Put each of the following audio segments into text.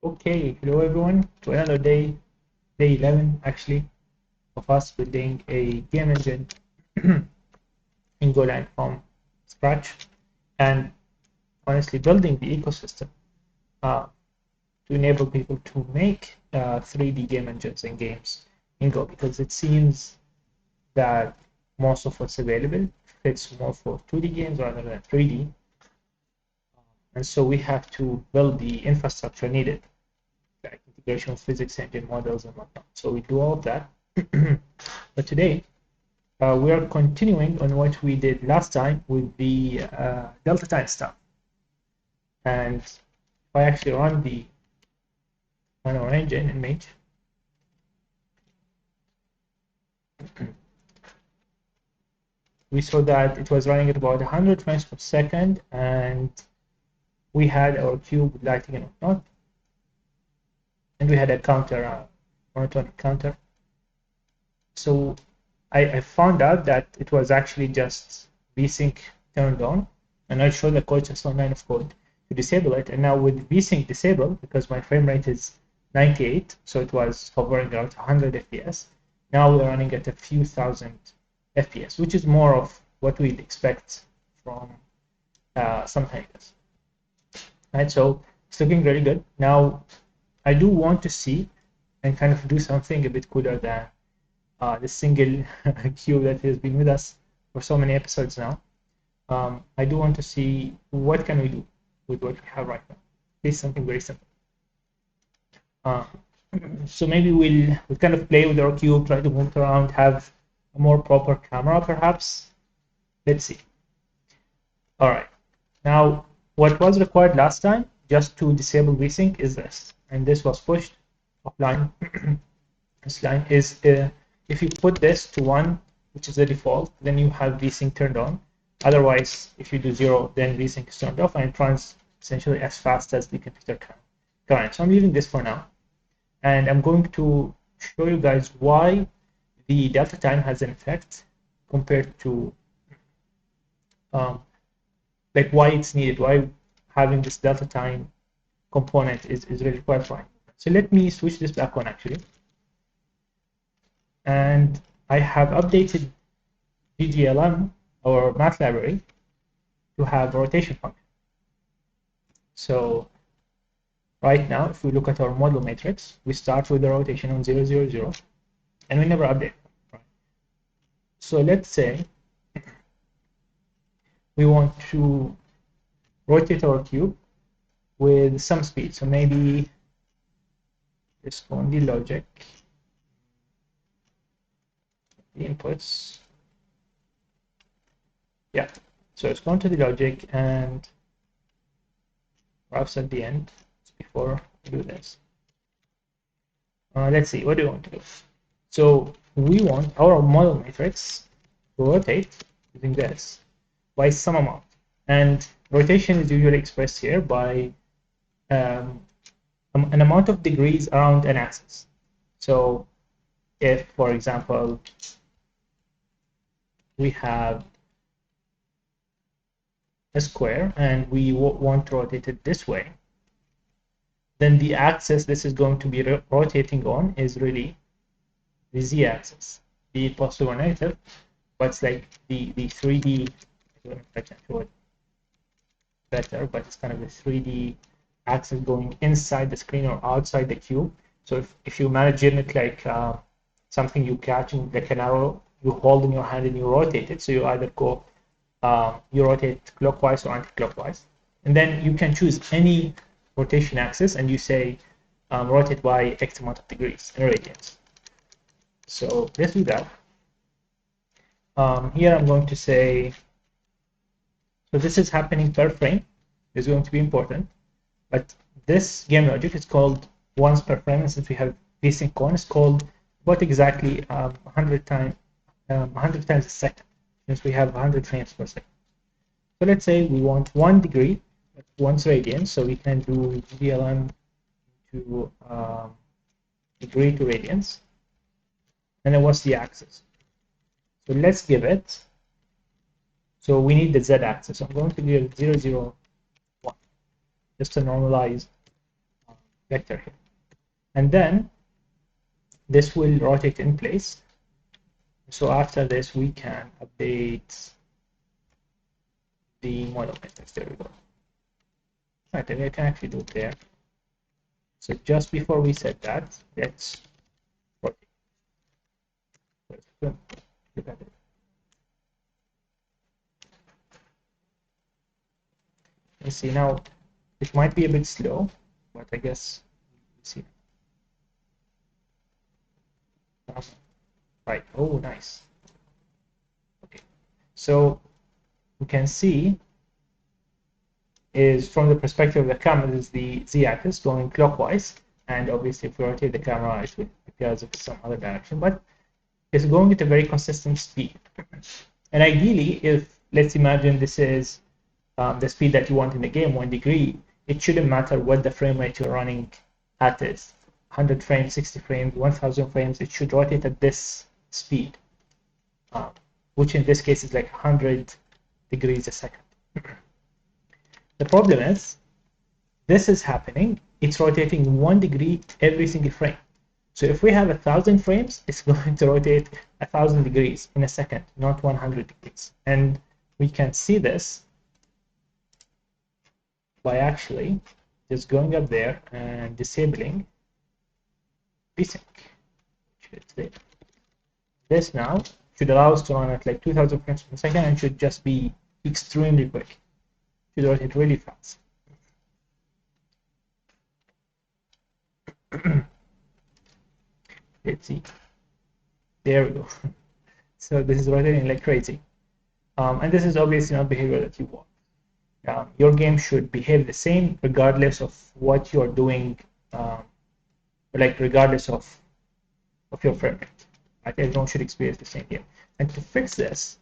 Okay, hello everyone to another day, day 11 actually, of us building a game engine in Golang from scratch and honestly building the ecosystem uh, to enable people to make 3D game engines and games in Go because it seems that most of what's available fits more for 2D games rather than 3D. And so we have to build the infrastructure needed, like integration of physics engine models and whatnot. So we do all of that. But today, we are continuing on what we did last time with the delta time stuff. And if I actually run our engine nMage, we saw that it was running at about 100 frames per second, and we had our cube lighting and whatnot, and we had a counter, monotonic counter. So I found out that it was actually just Vsync turned on, and I'll show the code, just one line of code to disable it. And now with Vsync disabled, because my frame rate is 98, so it was hovering around 100 FPS. Now we're running at a few thousand FPS, which is more of what we'd expect from something like this. Right, so it's looking really good. Now I do want to see and kind of do something a bit cooler than the single cube that has been with us for so many episodes now. I do want to see what can we do with what we have right now. This is something very simple. So maybe we'll kind of play with our cube, try to move it around, have a more proper camera perhaps. Let's see. All right. Now, what was required last time just to disable Vsync is this, and this was pushed offline. This line is if you put this to 1, which is the default, then you have Vsync turned on. Otherwise, if you do 0, then Vsync is turned off, and it runs essentially as fast as the computer can run. So I'm leaving this for now, and I'm going to show you guys why the delta time has an effect compared to like why it's needed, why having this delta time component is really quite fine. So let me switch this back on actually. And I have updated GGLM, our math library, to have a rotation function. So right now, if we look at our model matrix, we start with the rotation on 0, 0, 0, and we never update. Right? So let's say we want to rotate our cube with some speed. So maybe let's go on the logic, the inputs. Yeah, so let's go into the logic and graphs at the end before we do this. Let's see, what do we want to do? So we want our model matrix to rotate using this by some amount. And rotation is usually expressed here by an amount of degrees around an axis. So if, for example, we have a square and we want to rotate it this way, then the axis this is going to be rotating on is really the z-axis, be it positive or negative, but it's like the 3D, I don't know if I can show it better, but it's kind of the 3D axis going inside the screen or outside the cube. So if you imagine it like something you catch in like an arrow, you hold in your hand and you rotate it, so you either go you rotate clockwise or anti-clockwise, and then you can choose any rotation axis and you say rotate by X amount of degrees in radians. So let's do that. Here I'm going to say, so this is happening per frame. It's going to be important, but this game logic is called once per frame, and since we have Vsync on, it's called what exactly 100 times a second, since we have 100 frames per second. So let's say we want 1 degree, once radian, so we can do GLM to degree to radians. And then what's the axis? So let's give it, so we need the z-axis. So I'm going to give 0, 0, 1, just to normalize vector here. And then this will rotate in place. So after this, we can update the model methods. There we go. Right, then we can actually do it there. So just before we set that, let's rotate. Look at it. You see now, it might be a bit slow, but I guess you see. Right. Oh, nice. Okay. So we can see is from the perspective of the camera is the z-axis going clockwise, and obviously if we rotate the camera it will appear as if some other direction, but it's going at a very consistent speed. And ideally, if let's imagine this is the speed that you want in the game, 1 degree, it shouldn't matter what the frame rate you're running at is. 100 frames, 60 frames, 1000 frames, it should rotate at this speed, which in this case is like 100 degrees a second. The problem is, this is happening, it's rotating 1 degree every single frame. So if we have 1000 frames, it's going to rotate 1000 degrees in a second, not 100 degrees. And we can see this by actually just going up there and disabling Vsync. This now should allow us to run at like 2000 frames per second and should just be extremely quick. Should rotate really fast. Let's see. There we go. So this is rotating like crazy. And this is obviously not behavior that you want. Your game should behave the same regardless of what you're doing, like regardless of your frame rate. Right? Everyone should experience the same game. And to fix this,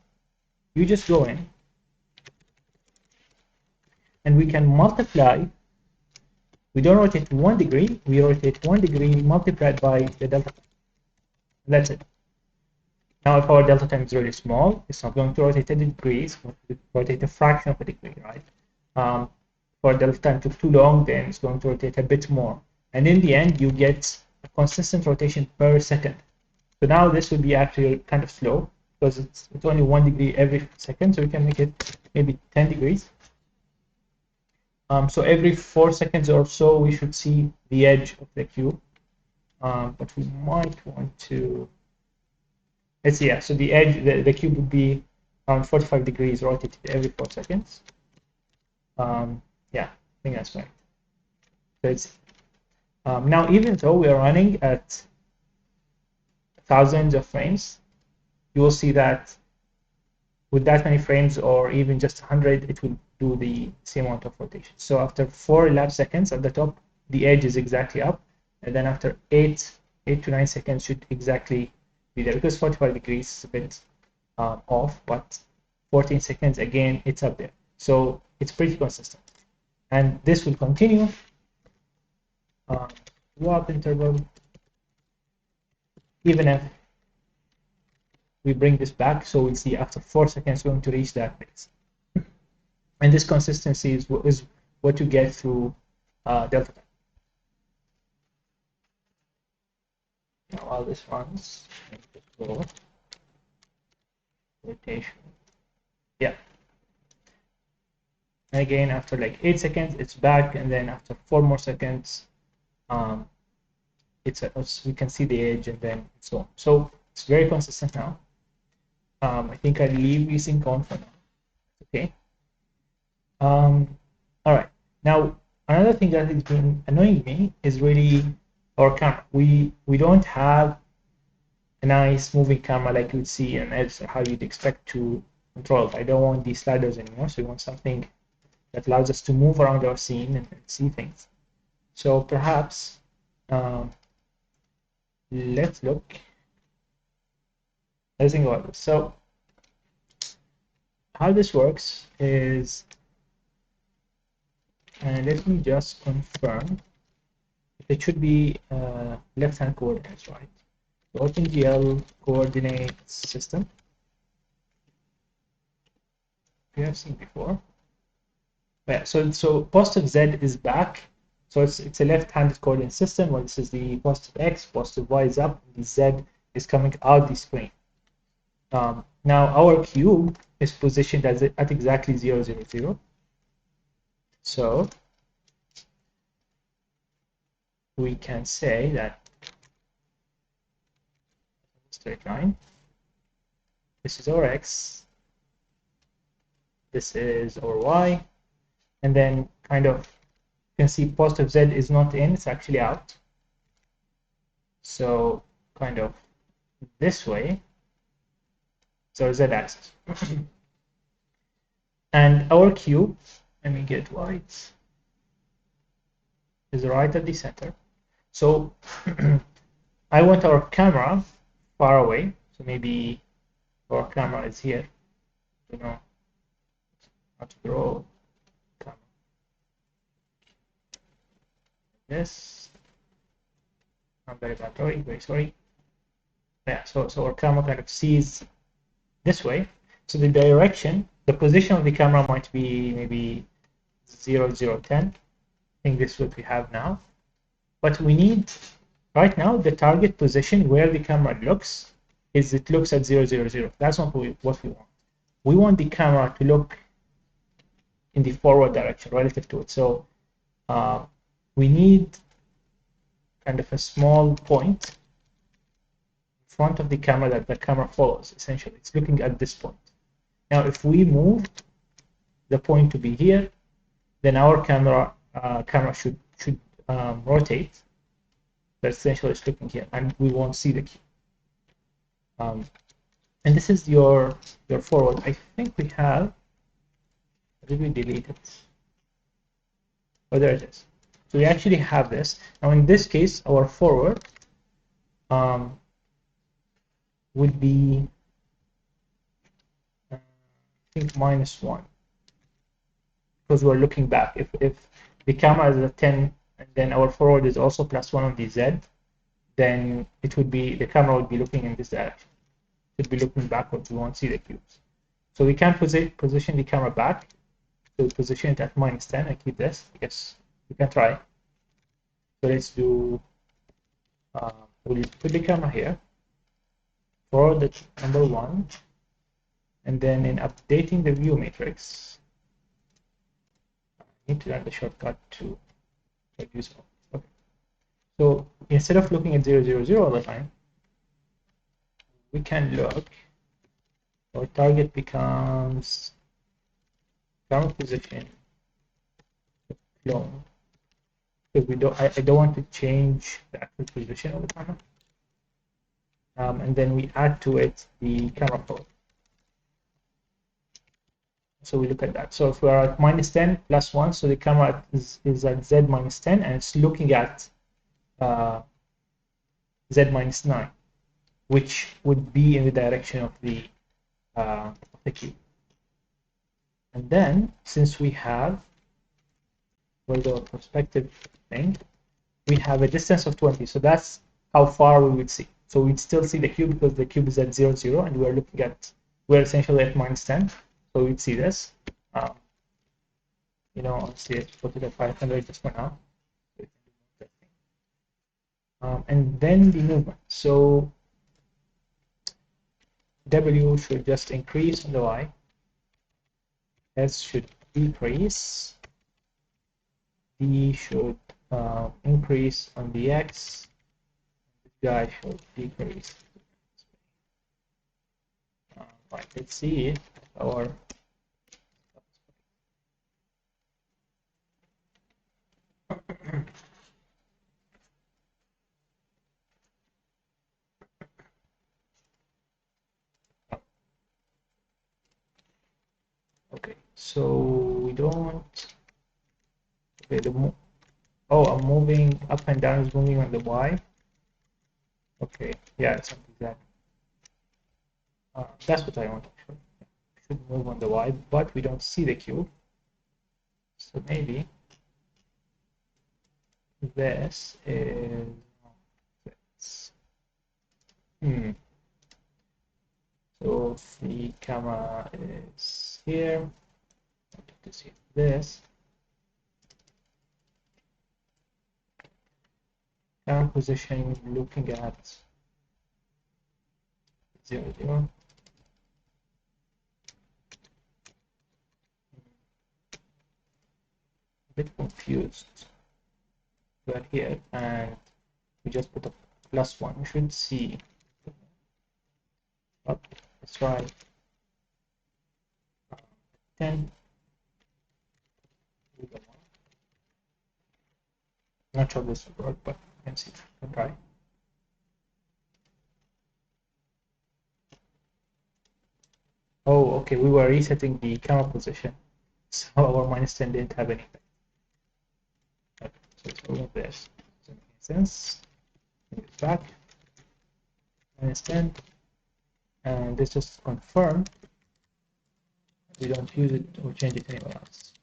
you just go in and we can multiply. We don't rotate 1 degree, we rotate 1 degree multiplied by the delta time. That's it. Now, if our delta time is really small, it's not going to rotate a degree, it's going to rotate a fraction of a degree, right? For delta time took too long, then it's going to rotate a bit more. And in the end, you get a consistent rotation per second. So now this will be actually kind of slow because it's only 1 degree every second, so we can make it maybe 10 degrees. So every 4 seconds or so, we should see the edge of the cube. But we might want to, let's see, yeah, so the edge, the cube would be around 45 degrees rotated every 4 seconds. Yeah, I think that's right. So it's, now, even though we are running at thousands of frames, you will see that with that many frames or even just 100, it will do the same amount of rotation. So after 4 elapsed seconds at the top, the edge is exactly up. And then after 8 to 9 seconds should exactly be there, because 45 degrees is a bit off, but 14 seconds again, it's up there. So it's pretty consistent. And this will continue throughout the interval, even if we bring this back. So we'll see after 4 seconds going to reach that base. And this consistency is what you get through delta time. Now, while this runs, go rotation. Yeah. And again, after like 8 seconds, it's back, and then after 4 more seconds, we can see the edge, and then so on. So it's very consistent now. I think I'll leave Vsync on for now. Okay. All right. Now, another thing that has been annoying me is really our camera. We don't have a nice moving camera like you'd see in Edge, how you'd expect to control it. I don't want these sliders anymore, so we want something that allows us to move around our scene and see things. So perhaps let's think about this. So how this works is, and let me just confirm, it should be left-hand coordinates, right? So OpenGL coordinates system. We have seen before. Yeah, so post of Z is back So it's a left-handed coordinate system where this is the positive x, positive y is up, the z is coming out the screen. Now our cube is positioned at exactly 0, 0, 0. So we can say that straight line, this is our x, this is our y, and then kind of you can see positive z is not in, it's actually out. So kind of this way, so z-axis. And our cube, let me get white, is right at the center. So I want our camera far away. So maybe our camera is here. You know, how to draw camera. This. I'm very bad drawing, very sorry. Yeah, so our camera kind of sees this way. So the direction, the position of the camera might be maybe 0, 0, 10. I think this is what we have now. But we need, right now, the target position where the camera looks is it looks at 0, 0, 0. That's not what we want. We want the camera to look in the forward direction relative to it. So we need kind of a small point in front of the camera that the camera follows, essentially. It's looking at this point. Now, if we move the point to be here, then our camera should rotate. But essentially, it's looking here, and we won't see the cube. And this is your forward. I think we have. Did we delete it? Oh, there it is. So we actually have this. Now, in this case, our forward would be, I think, -1. Because we're looking back. If the camera is at 10 and then our forward is also +1 on the z, then it would be, the camera would be looking in this direction. It would be looking backwards. We won't see the cubes. So we can position the camera back. So position it at -10 and keep this. I guess we can try. So let's do, we'll put the camera here for the number 1. And then in updating the view matrix, I need to learn the shortcut to use. Okay. So instead of looking at 0, 0, 0 all the time, we can look, our target becomes camera position clone. Because I don't want to change the actual position of the camera. And then we add to it the camera photo. So we look at that. So if we are at -10 +1, so the camera is at z -10, and it's looking at z -9, which would be in the direction of the cube. And then, since we have, for the perspective thing, we have a distance of 20. So that's how far we would see. So we'd still see the cube because the cube is at 0, 0, and we're essentially at -10. So we'd see this. Let's put it at 500 just for now. And then the movement. So W should just increase on the Y. S should decrease. D should increase on the X. This guy should decrease. Right, let's see if our okay, so we don't. Okay, I'm moving up and down is moving on the Y. Okay, yeah, it's something that. That's what I want actually. Should move on the Y, but we don't see the cube. So maybe this is this. So if the camera is here, I want to see this. Camera position, looking at 0, 0. A bit confused. We are here and we just put a +1. We should see. Oh, let's try 10. Not sure this will work, but you can see. I'll try. Oh, okay. We were resetting the camera position, so our -10 didn't have any effect. Okay, so let's remove this. Doesn't make sense. Move it back. -10, and let's just confirm we don't use it or change it anywhere else.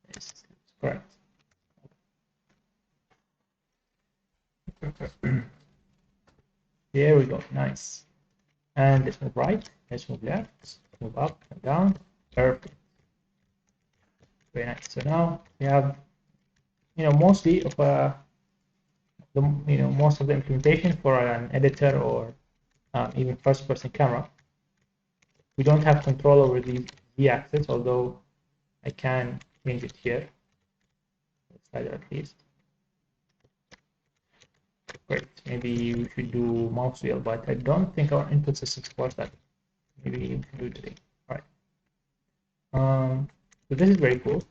Yes, it's correct. There we go. Nice. And let's move right. Let's move left. Let's move up and down. Perfect. Very nice. So now we have, mostly of most of the implementation for an editor or even first-person camera. We don't have control over the z-axis, although I can change it here. Slider at least. Great. Maybe we should do mouse wheel, but I don't think our input system supports that. Maybe we can do it today. All right. So this is very cool.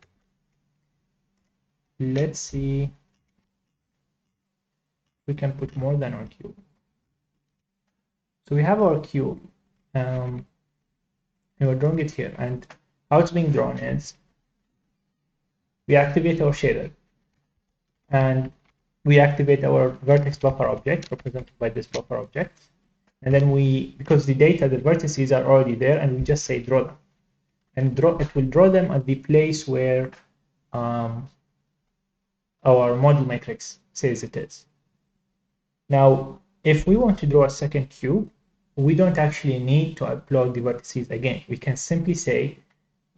Let's see if we can put more than our cube. So we have our cube. We're drawing it here, and how it's being drawn is we activate our shader, and we activate our vertex buffer object represented by this buffer object, and then because the data, the vertices are already there, and we just say draw them, and it will draw them at the place where our model matrix says it is. Now, if we want to draw a second cube, we don't actually need to upload the vertices again. We can simply say,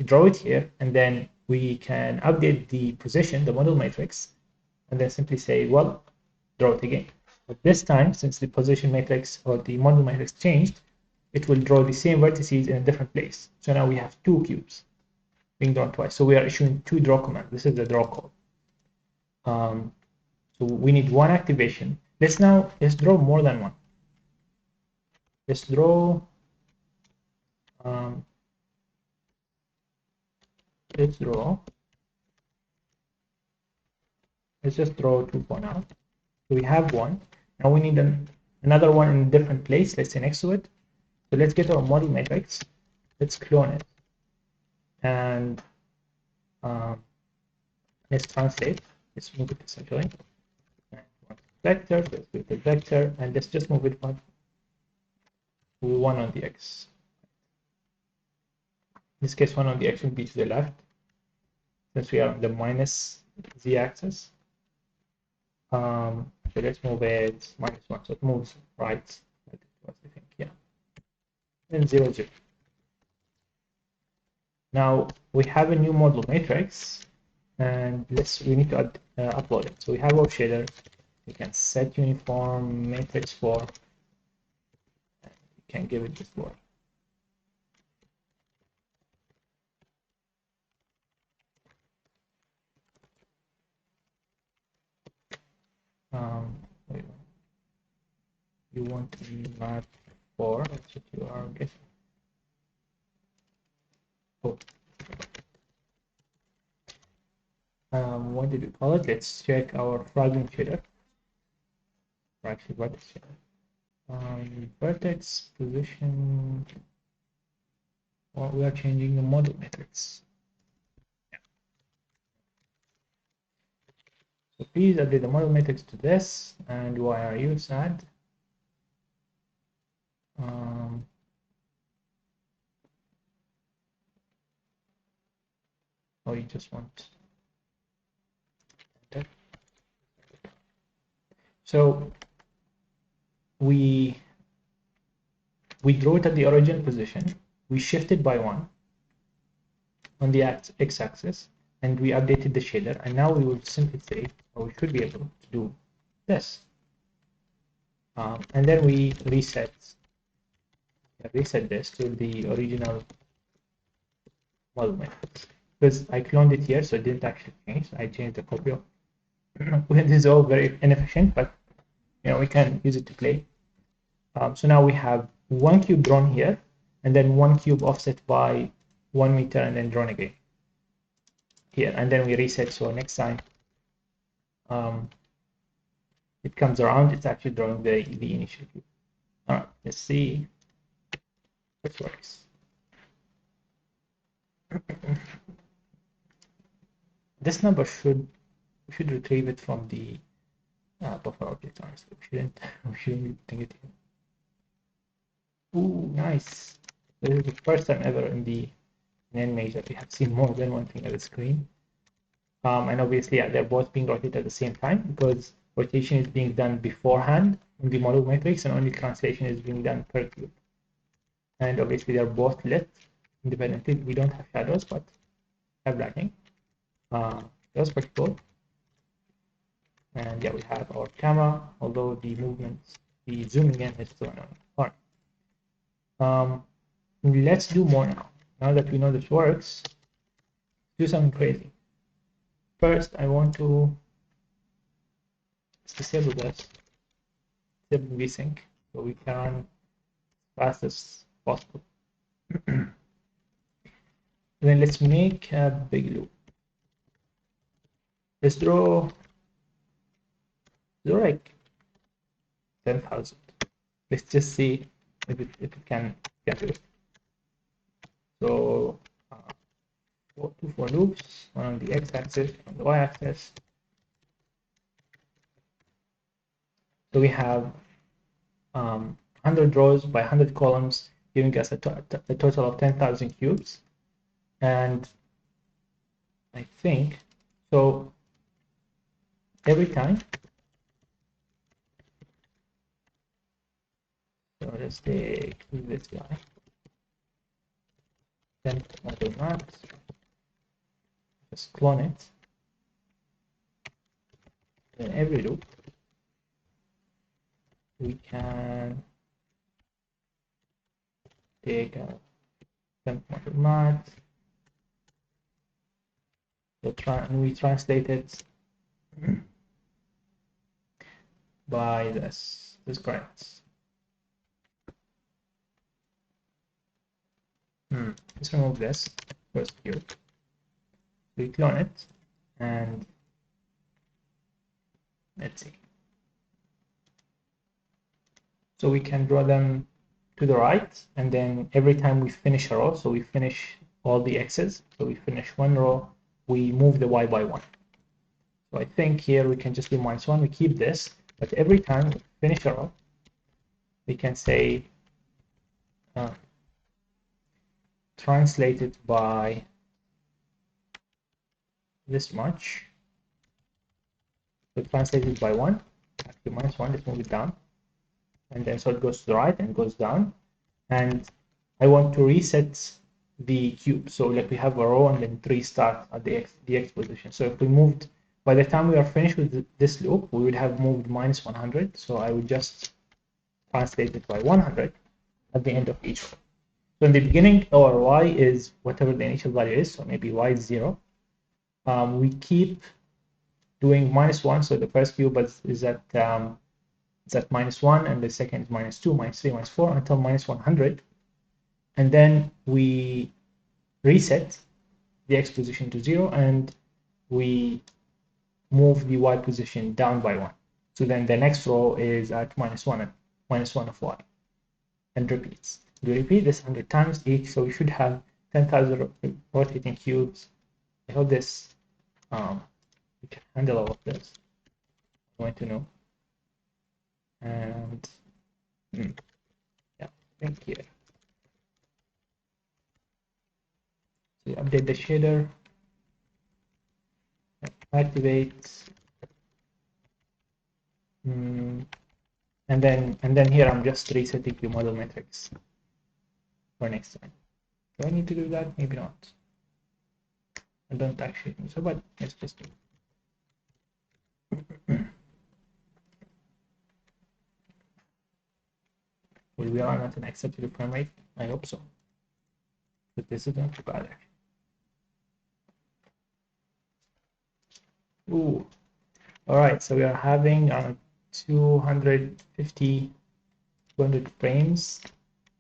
draw it here, and then we can update the position, the model matrix, and then simply say, well, draw it again. But this time, since the position matrix or the model matrix changed, it will draw the same vertices in a different place. So now we have two cubes being drawn twice. So we are issuing two draw commands. This is the draw call. So we need one activation. Let's draw more than one. Let's draw. Let's just draw two for now. So we have one. Now we need another one in a different place. Let's say next to it. So let's get our model matrix. Let's clone it, and let's translate. Let's move it essentially. Vector. Let's do the vector, and let's just move it one on the x. In this case, one on the x will be to the left, since we are on the minus z-axis. So let's move it -1, so it moves right. I think, yeah. And 0, 0. Now we have a new model matrix, and we need to upload it. So we have our shader. We can set uniform matrix for. We can give it this word. You want to map for, that's what you are guessing. Oh. What did we call it? Let's check our fragment shader. Or actually, vertex shader. Vertex position. Well, we are changing the model matrix. Yeah. So please update the model matrix to this. And why are you sad? Or you just want. So we drew it at the origin position. We shifted by 1 on the x-axis, and we updated the shader. And now we will simply say, or we should be able to do this. And then we reset this to the original model matrix, because I cloned it here, so it didn't actually change. I changed the copy of. This is all very inefficient, but we can use it to play. So now we have one cube drawn here, and then one cube offset by 1 meter, and then drawn again here, and then we reset. So next time it comes around, it's actually drawing the initial cube. All right, let's see if it works. This number we should retrieve it from the buffer object. Honestly, we shouldn't bring it here. Ooh, nice! This is the first time ever in nMage that we have seen more than one thing at the screen. And obviously, they're both being rotated at the same time, because rotation is being done beforehand in the model matrix, and only translation is being done per cube. And obviously, they're both lit independently. We don't have shadows, but have lighting. That's pretty cool. And yeah, we have our camera, although the movements, the zooming in is still annoying. All right. Let's do more now. Now that we know this works, do something crazy. First, I want to disable this, disable Vsync, so we can run as fast as possible. Then let's make a big loop. Let's draw like 10,000. Let's just see if it can do it. So two for loops, one on the x-axis, on the y-axis. So we have 100 rows by 100 columns, giving us a total of 10,000 cubes. And I think so every time. So let's take this guy. Then model max. Just clone it. In every loop, we can take a temp model max. And we translate it by this grants. Let's remove this first cube. We clone it, and let's see. So we can draw them to the right, and then every time we finish a row, so we finish all the x's, so we finish one row, we move the y by 1. So I think here we can just do -1, we keep this, but every time we finish a row, we can say translate it by this much. So translate it by 1, actually -1, let's move it down. And then so it goes to the right and goes down. And I want to reset the cube. So like we have a row and then 3 start at the x position. So if we moved, by the time we are finished with this loop, we would have moved -100. So I would just translate it by 100 at the end of each row. So in the beginning, our y is whatever the initial value is. So maybe y is 0. We keep doing -1. So the first cube is at -1, and the second is -2, -3, -4 until -100. And then we reset the x position to 0, and we move the y position down by 1. So then the next row is at -1 and -1 of y, and repeats. We repeat this 100 times each, so we should have 10,000 rotating cubes. I hope this we can handle all of this. I'm going to know. And yeah, thank you. So update the shader, activate, and then here I'm just resetting the model matrix for next time. Do I need to do that? Maybe not. I don't actually think so, but let's just do it. Will we run at an acceptable frame rate? I hope so. But this is not too bad actually. Ooh. All right, so we are having 250, 200 frames.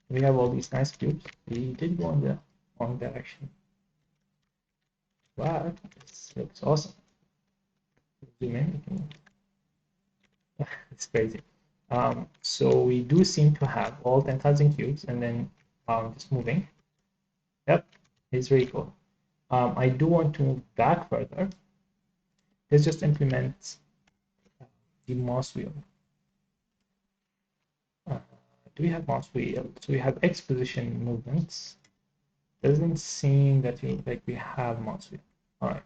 We have all these nice cubes. We did go in the wrong direction. Wow, this looks awesome. Zoom in. It's crazy. So we do seem to have all 10,000 cubes and then just moving. Yep, it's very cool. I do want to move back further. Let's just implement the mouse wheel. Do we have mouse wheel? So we have X position movements. Doesn't seem that we have mouse wheel. All right.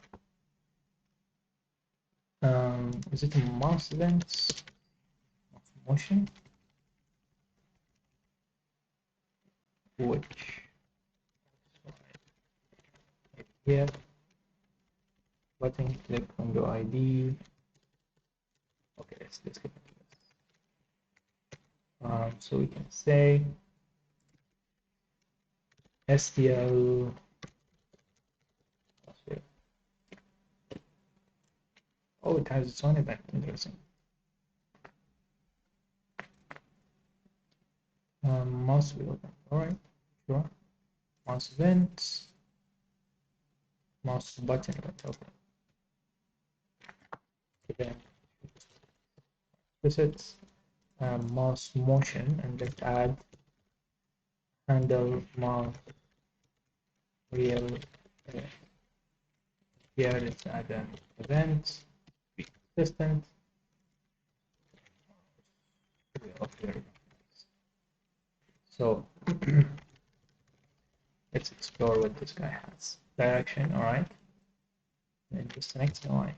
Is it a mouse event? Motion? Which? Here. Button click on the ID. Okay, let's get into this. So we can say STL. Oh, it has its own event. Interesting. Mouse wheel. All right, sure. Mouse event. Mouse button event. Okay. Then presets. Mouse motion, and let's add handle mouse wheel. Here let's add an event, be consistent. So let's explore what this guy has. Direction, all right. And just the next line.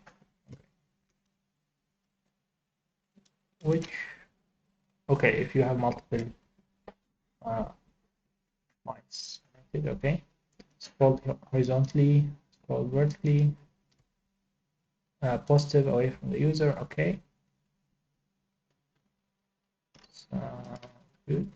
Which, okay, if you have multiple lines, okay. Scroll horizontally, scroll vertically, positive away from the user, okay. Good.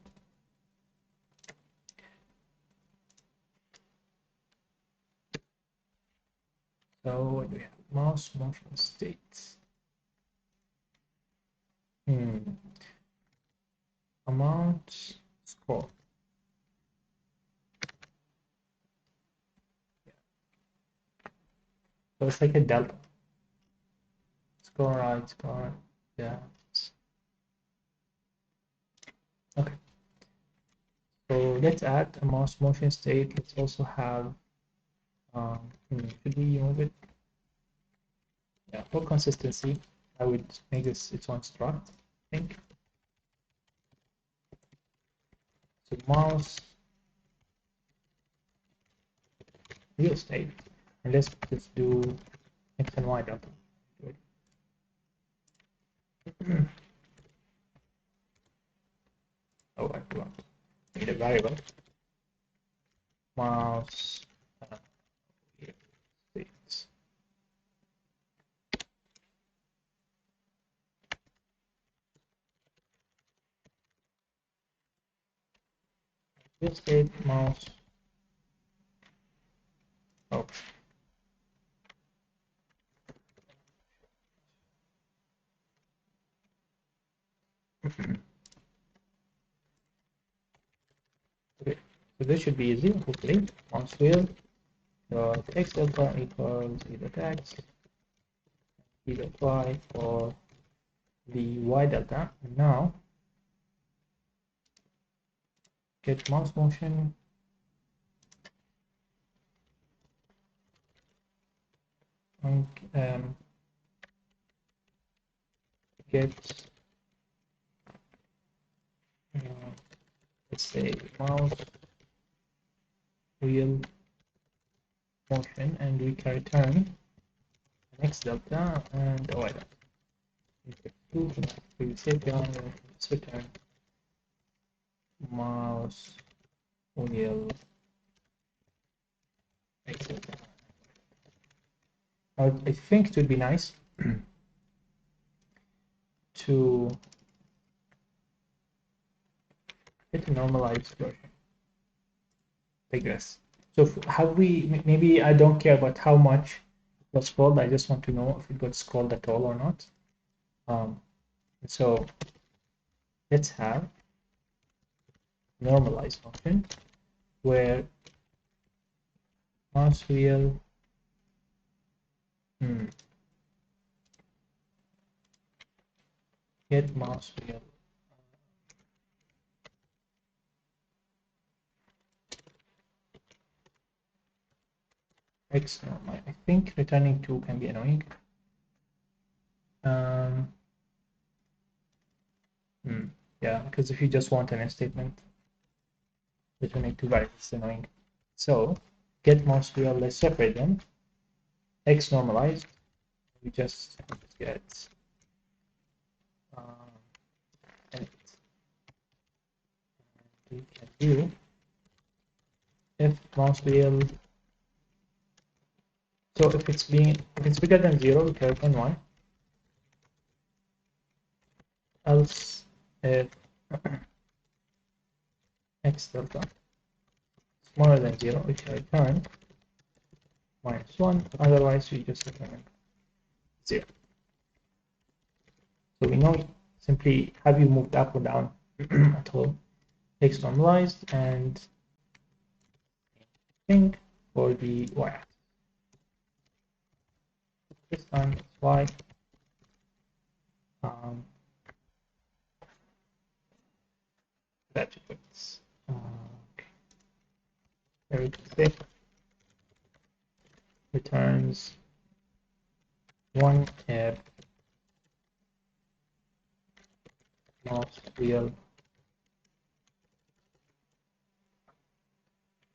So what do we have? Mouse motion states. Amount scroll. Yeah. So it's like a delta. Scroll right, scroll right. Yeah. Okay. So let's add a mouse motion state. Let's also have should we move it? Yeah, for consistency, I would make this its own struct, I think. So mouse wheel state, and let's just do X and Y delta. Oh, I forgot. Need a variable. Mouse wheel states. Wheel state mouse. Oh. Okay, so this should be easy, hopefully. Mouse wheel dot x delta equals e dot x, e dot y for the y delta. And now get mouse motion and get let's say mouse wheel motion, and we can return x delta and y delta. We save down and return mouse wheel x delta. I think it would be nice to Get a normalized version like this. So have we, maybe I don't care about how much it was scrolled, I just want to know if it got scrolled at all or not. So let's have normalize function where mouse wheel get mouse wheel x normal. I think returning 2 can be annoying. Yeah, because if you just want an if statement, returning 2 values is annoying. So get mouse wheel, let's separate them. X normalized, we just get and we can do if mouse wheel. So if it's bigger than 0, we can return 1. Else if x delta smaller than 0, we can return -1. Otherwise, we just return 0. So we know simply have you moved up or down at all. X normalized and thing for the y-axis. This time it's y. That puts very thick returns 1 if mouse wheel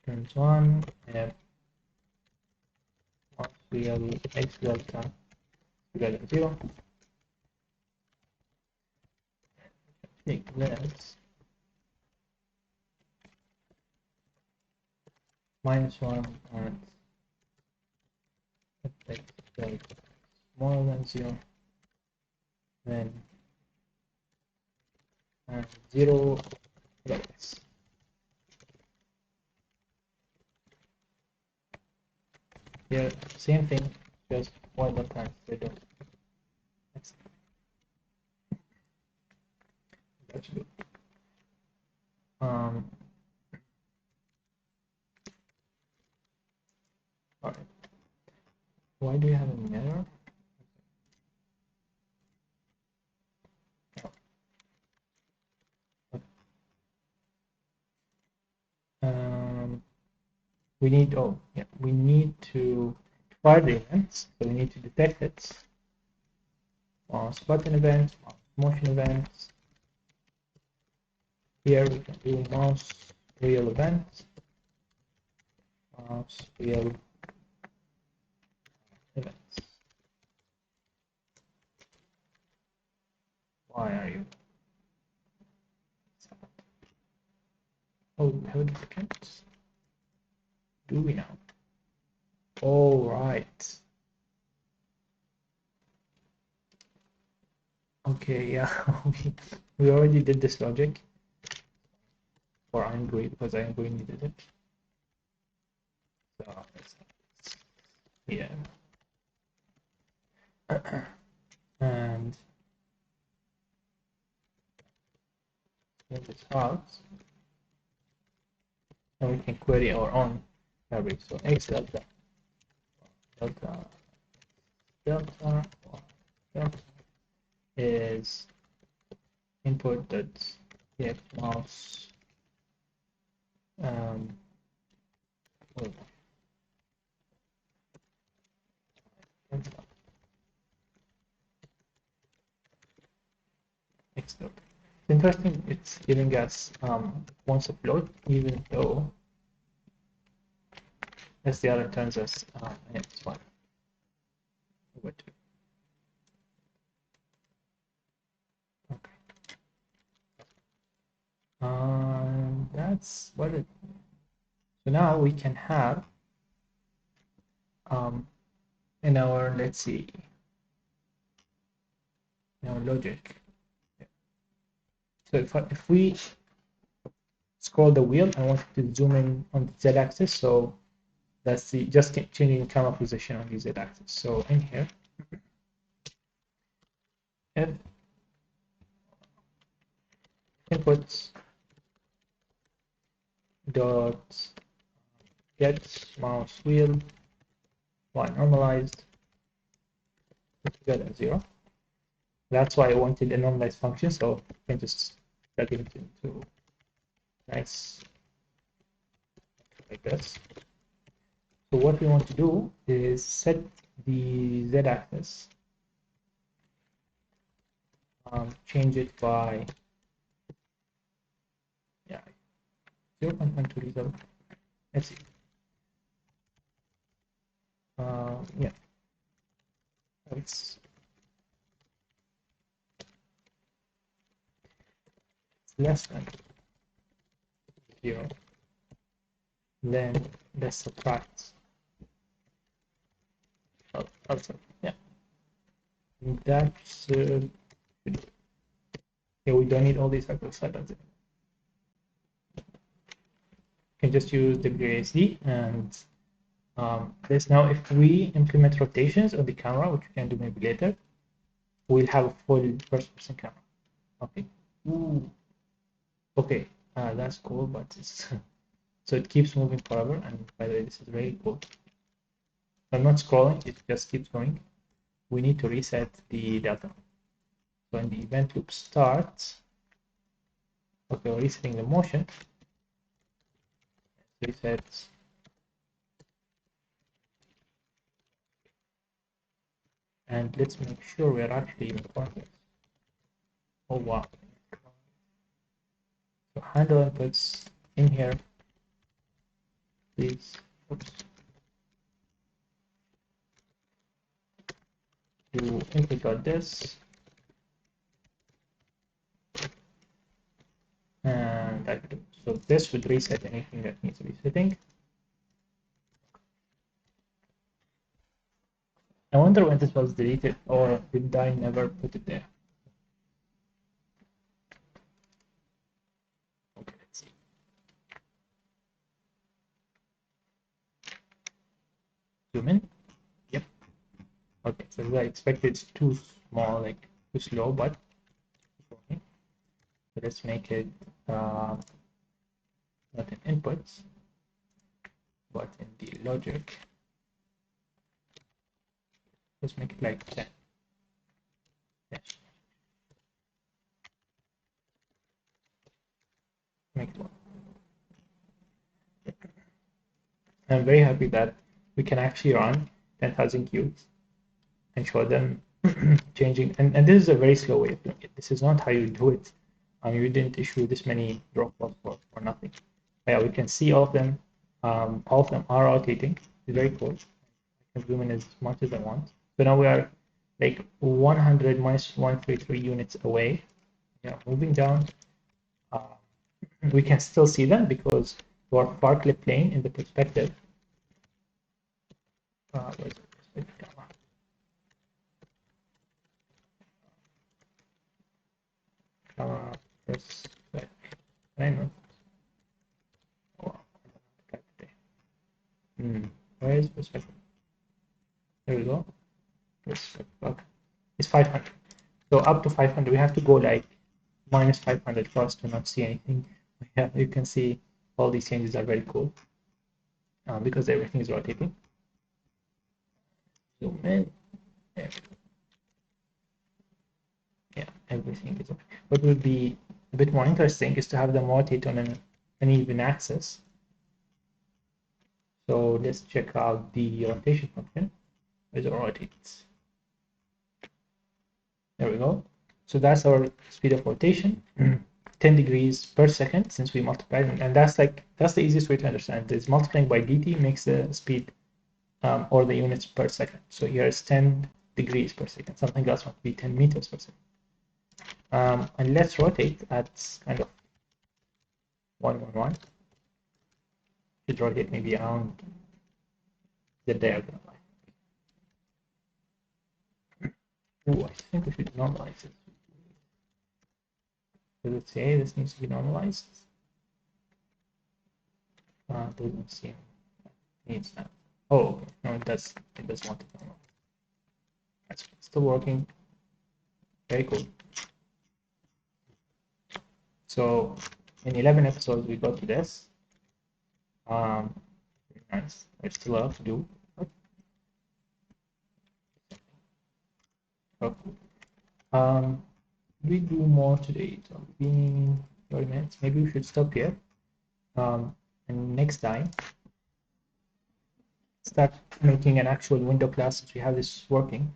returns 1 if mouse wheel x delta greater than 0. Take this -1 and if x delta smaller than 0, then 0 levels. Here, same thing, just y delta instead of x. That's good. All right. Why do you have an error? We need, we need to fire the events, so we need to detect it. Mouse button events, mouse motion events. Here we can do mouse wheel events, mouse wheel events. Why are you? Oh, we have a duplicate. Do we now? All right. Okay, yeah, we already did this logic for Angry because Angry needed it. So yeah, and if this out, and we can query our own fabric. So x delta delta delta delta is input that get mouse x delta. It's interesting. It's giving us once a float, even though SDR returns us it's fine. Okay. That's what it. So now we can have in our, let's see, in our logic. So if we scroll the wheel, I want to zoom in on the z-axis. So that's the just changing camera position on the z-axis. So in here, if inputs dot get mouse wheel y normalized together 0. That's why I wanted a normalized function, so I can just plug it into nice like this. So what we want to do is set the z-axis, change it by 0.127. Let's see. Yeah, it's less than 0. Then let's subtract. Also, yeah, that's yeah. We don't need all these circles. You can just use WASD and this. Now if we implement rotations on the camera, which we can do maybe later, we'll have a full first-person camera. Okay. Ooh. Okay, that's cool, but it's so it keeps moving forever. And by the way, this is very cool. I'm not scrolling; it just keeps going. We need to reset the delta. So when the event loop starts, okay, we're resetting the motion. Reset. And let's make sure we are actually in context. Oh wow. So handle inputs in here, please. Oops. Do input.this and so this would reset anything that needs resetting. I wonder when this was deleted, or did I never put it there? Okay, let's see. Zoom in. Yep. Okay, so I expected it's too small, like too slow, but okay. So let's make it not in inputs, but in the logic. Let's make it like 10. Yes. Make it 1. I'm very happy that we can actually run 10,000 cubes and show them changing. And this is a very slow way of doing it. This is not how you do it. You didn't issue this many drop-offs for nothing. But yeah, we can see all of them. All of them are rotating. It's very cool. I can zoom in as much as I want. So now we are like 100 minus 133 units away. Yeah, moving down. We can still see them because we are partly plane in the perspective. Where's the perspective? Perspective. I know. Oh, where is perspective? There we go. Okay. It's 500. So up to 500, we have to go like minus 500 for us to not see anything. Yeah, you can see all these changes are very cool because everything is rotating. Zoom in. There. Yeah, everything is okay. What would be a bit more interesting is to have them rotate on an even axis. So let's check out the rotation function. Where's it rotates? There we go. So that's our speed of rotation, 10 degrees per second since we multiplied, and that's the easiest way to understand. Is multiplying by dt makes the speed or the units per second. So here is 10 degrees per second. Something else might be 10 meters per second. And let's rotate at kind of 111. Should rotate maybe around the diagonal line. Oh, I think we should normalize it. Does it say this needs to be normalized? Doesn't seem needs that. Oh, okay. No, it does. It does want it. That's still working. Very cool. So in 11 episodes, we got to this. Nice. There's still a lot to do. Oh. We do more today. So it's been 30 minutes. Maybe we should stop here. And next time, start making an actual window class since we have this working.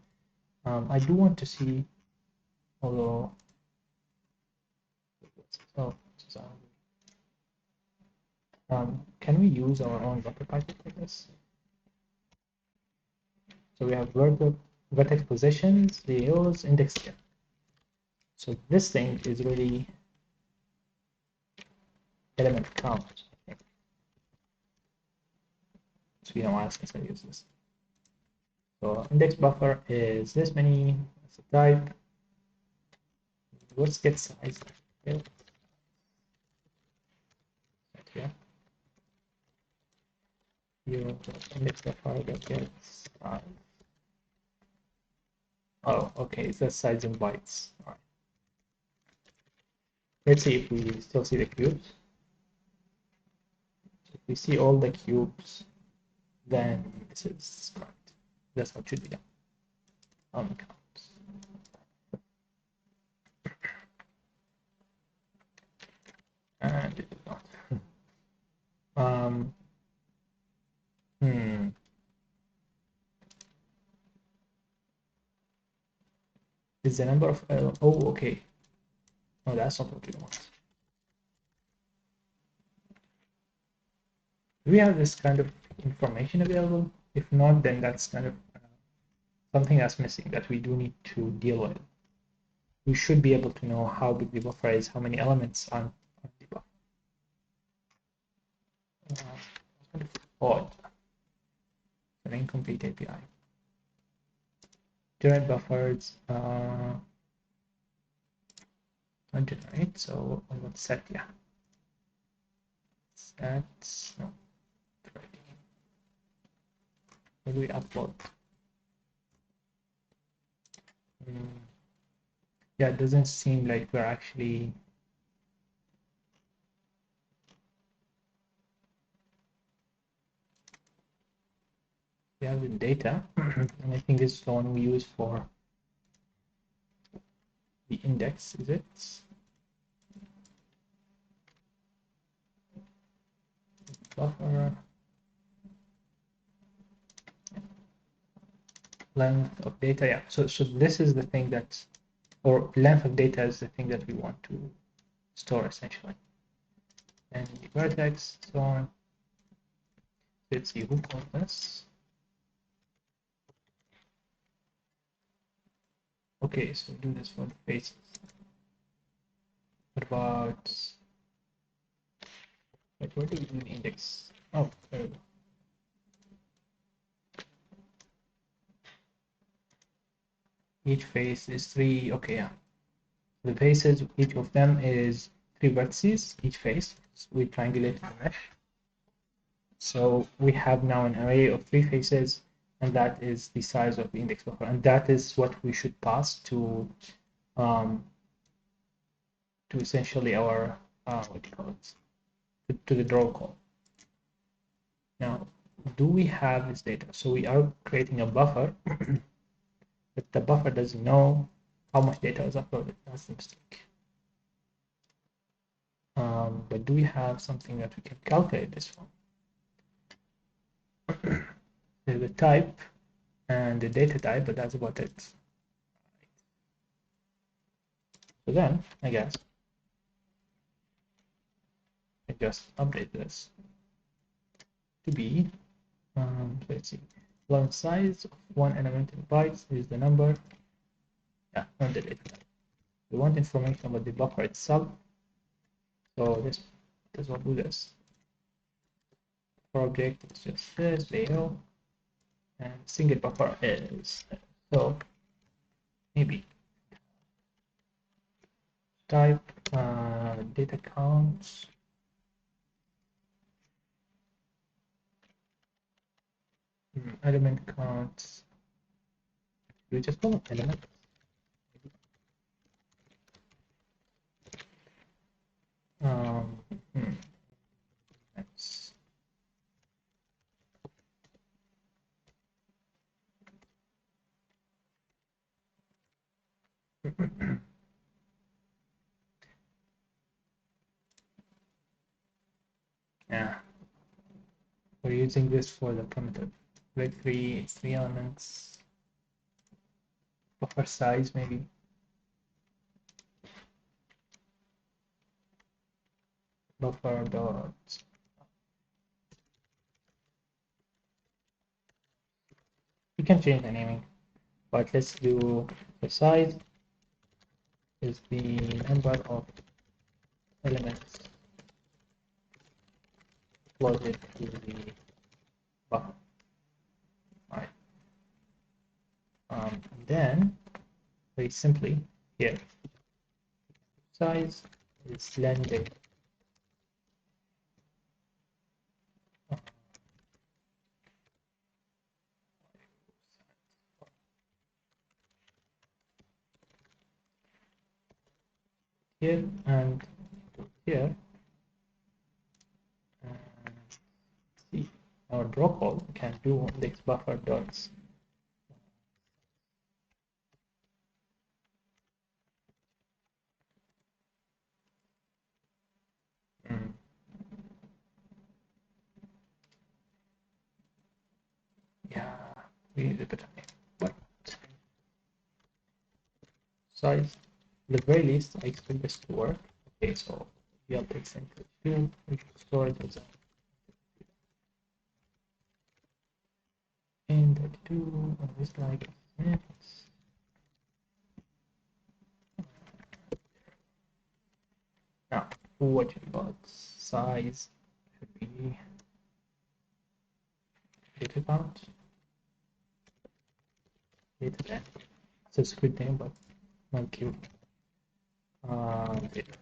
I do want to see, although, oh, can we use our own buffer packet for this? So we have vertex positions, layers, index here. So this thing is really element count. So you know, ask us to use this. So index buffer is this many. That's the type. Let's get size. Okay. Here. Your index buffer that gets size. Oh, okay. It's the size in bytes. All right. Let's see if we still see the cubes. If we see all the cubes, then this is correct. That's what should be done on the counts. And it did not. um, Is the number of oh, okay. No, that's not what we want. Do we have this kind of information available? If not, then that's kind of something that's missing that we do need to deal with. We should be able to know how big the buffer is, how many elements on the buffer. Kind of odd. An incomplete API. Generate buffers. Not generate. So let's set. Yeah. Set. No. Where do we upload? Yeah, it doesn't seem like we're actually we have the data, and I think this is the one we use for the index. Is it? Buffer length of data. Yeah. So this is the thing that, or length of data is the thing that we want to store essentially. And the vertex, so on. Let's see who called this. Okay, so do this for the faces. What about, like, where do we do the index? Oh, there we go. Each face is 3. Okay, yeah. The faces, each of them is 3 vertices, each face. So we triangulate the mesh. So we have now an array of 3 faces, and that is the size of the index buffer, and that is what we should pass to essentially our what do you call it, to the draw call. Now, do we have this data? So we are creating a buffer, but the buffer doesn't know how much data is uploaded. That's the mistake. But do we have something that we can calculate this from? There's the type and the data type, but that's about it. So then, I guess, I just update this to be, let's see, long size of one element in bytes is the number, yeah, not the data type. We want information about the buffer itself. So this will do this. For object, it's just this, layer, and single buffer is, so maybe type data counts Element counts. We just call it element. Um, hmm, let's yeah, we're using this for the primitive. Red three elements. Buffer size maybe. Buffer dot. You can change the naming, but let's do the size is the number of elements loaded to the buffer. Right. And then very simply here, size is length. Here and here, and see our draw call can do index buffer dots. Yeah, we need a bit of name, but size. At the very least, I expect this to work. Okay, so we'll take Vsync two, we can store it as a in 32, and this like it's now what you got size should be data count. Data then. It's a good name, but not cute. Data.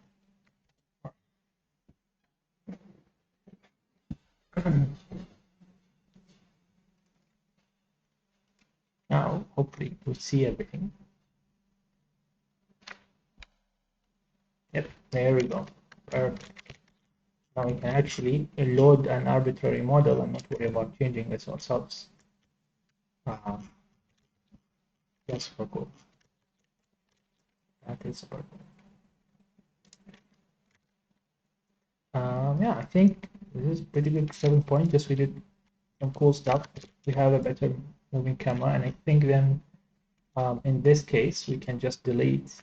Now, hopefully, we see everything. Yep, there we go. Perfect. Now we can actually load an arbitrary model and not worry about changing this ourselves. That's super cool. That is super cool. Yeah, I think this is pretty good starting point. Just we did some cool stuff. We have a better moving camera, and I think then in this case we can just delete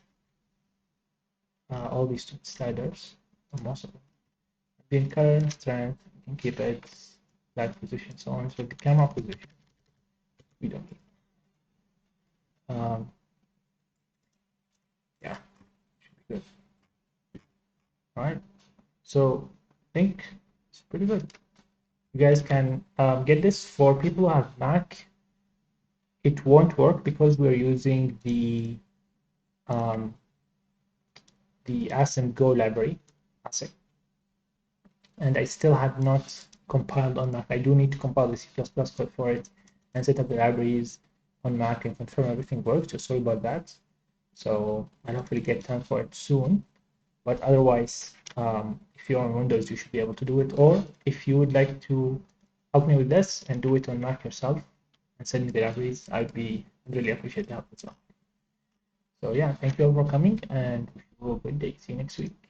all these sliders, or most of them. The current strength, we can keep it that position, so on. So the camera position, we don't need. Yeah, should be good. All right. So I think it's pretty good. You guys can get this for people who have Mac. It won't work because we're using the async go library, async, and I still have not compiled on Mac. I do need to compile the C++ code for it and set up the libraries on Mac and confirm everything works. So sorry about that. So I'll hopefully get time for it soon. But otherwise, if you're on Windows, you should be able to do it. Or if you would like to help me with this and do it on Mac yourself and send me the libraries, I'd really appreciate the help as well. So yeah, thank you all for coming and have a good day. See you next week.